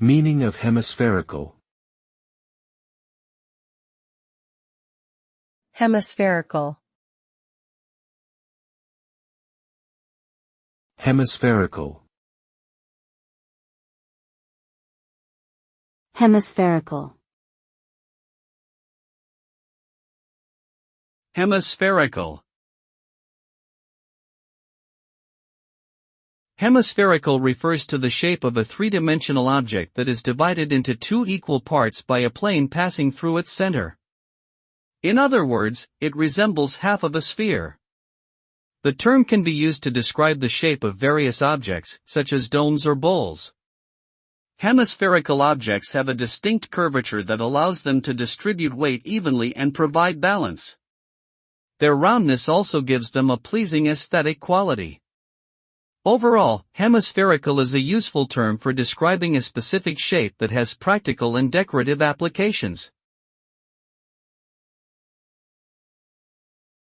Meaning of hemispherical. Hemispherical. Hemispherical. Hemispherical. Hemispherical. Hemispherical refers to the shape of a three-dimensional object that is divided into two equal parts by a plane passing through its center. In other words, it resembles half of a sphere. The term can be used to describe the shape of various objects, such as domes or bowls. Hemispherical objects have a distinct curvature that allows them to distribute weight evenly and provide balance. Their roundness also gives them a pleasing aesthetic quality. Overall, hemispherical is a useful term for describing a specific shape that has practical and decorative applications.